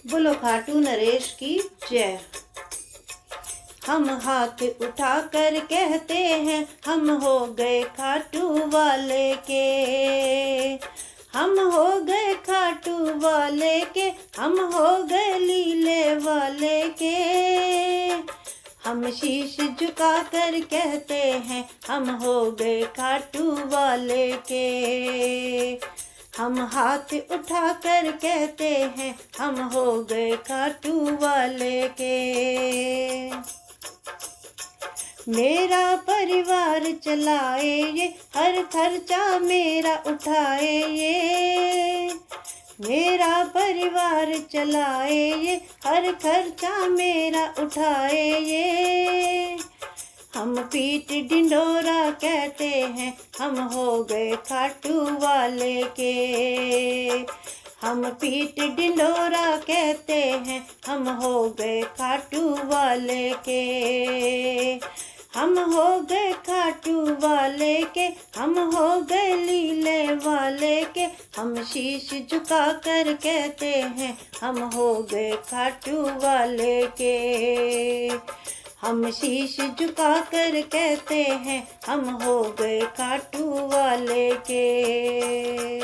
बोलो खाटू नरेश की जय। हम हाथ उठा कर कहते हैं हम हो गए खाटू वाले के। हम हो गए खाटू वाले के, हम हो गए लीले वाले के। हम शीश झुका कर कहते हैं हम हो गए खाटू वाले के। हम हाथ उठा कर कहते हैं हम हो गए खाटू वाले के। मेरा परिवार चलाए ये, हर खर्चा मेरा उठाए ये। मेरा परिवार चलाए ये, हर खर्चा मेरा उठाए ये। हम पीठ ढिंढोरा कहते हैं हम हो गए खाटू वाले के। हम पीठ ढिंढोरा कहते हैं हम हो गए खाटू वाले के। हम हो गए खाटू वाले के, हम हो गए लीले वाले के। हम शीश झुका कर कहते हैं हम हो गए खाटू वाले के। हम शीश झुका कर कहते हैं हम हो गए खाटू वाले के।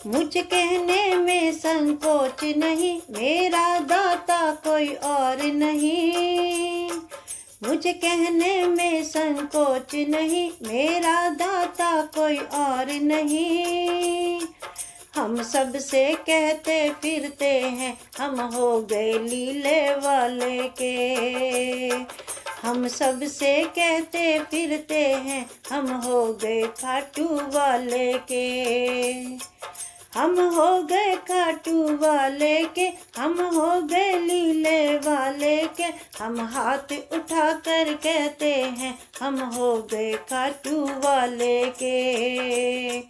मुझे कहने में संकोच नहीं, मेरा दाता कोई और नहीं। मुझे कहने में संकोच नहीं, मेरा दाता कोई और नहीं। हम सबसे कहते फिरते हैं हम हो गए लीले वाले के। हम सबसे कहते फिरते हैं हम हो गए खाटू वाले के। हम हो गए खाटू वाले के, हम हो गए लीले वाले के। हम हाथ उठा कर कहते हैं हम हो गए खाटू वाले के।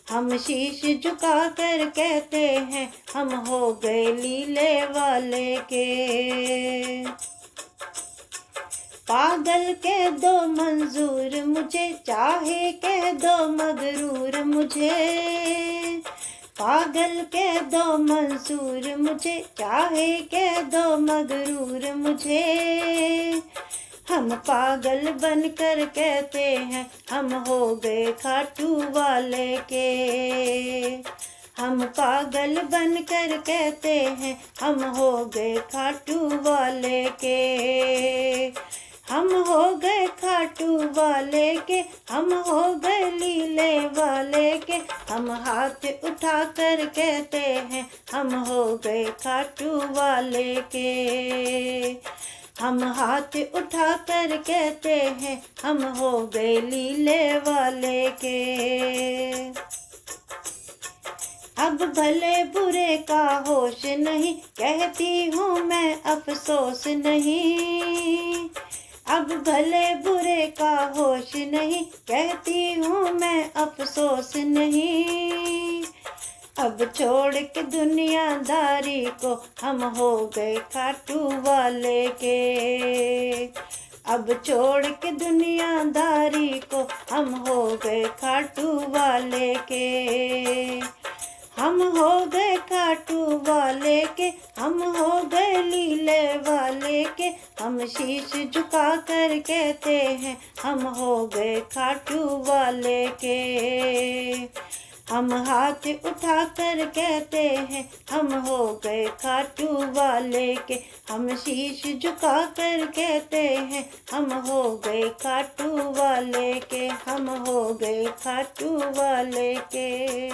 हम शीश झुका कर कहते हैं हम हो गए लीले वाले के। पागल कह दो मंजूर मुझे, चाहे कह दो मगरूर मुझे। पागल कह दो मंसूर मुझे, चाहे कह दो मगरूर मुझे। हम पागल बनकर कहते हैं हम हो गए खाटू वाले के। हम पागल बनकर कहते हैं हम हो गए खाटू वाले के। हम हो गए खाटू वाले के, हम हो गए लीले वाले के। हम हाथ उठा कर कहते हैं हम हो गए खाटू वाले के। हम हाथ उठा कर कहते हैं हम हो गए लीले वाले के। अब भले बुरे का होश नहीं, कहती हूँ मैं अफसोस नहीं। अब भले बुरे का होश नहीं, कहती हूँ मैं अफसोस नहीं। अब छोड़ के दुनियादारी को हम हो गए खाटू वाले के। अब छोड़ के दुनियादारी को हम हो गए खाटू वाले के। हम हो गए खाटू वाले के, हम हो गए लीले वाले के। हम शीश झुका कर कहते हैं हम हो गए खाटू वाले के। हम हाथ उठा कर कहते हैं हम हो गए खाटू वाले के। हम शीश झुका कर कहते हैं हम हो गए खाटू वाले के। हम हो गए खाटू वाले के।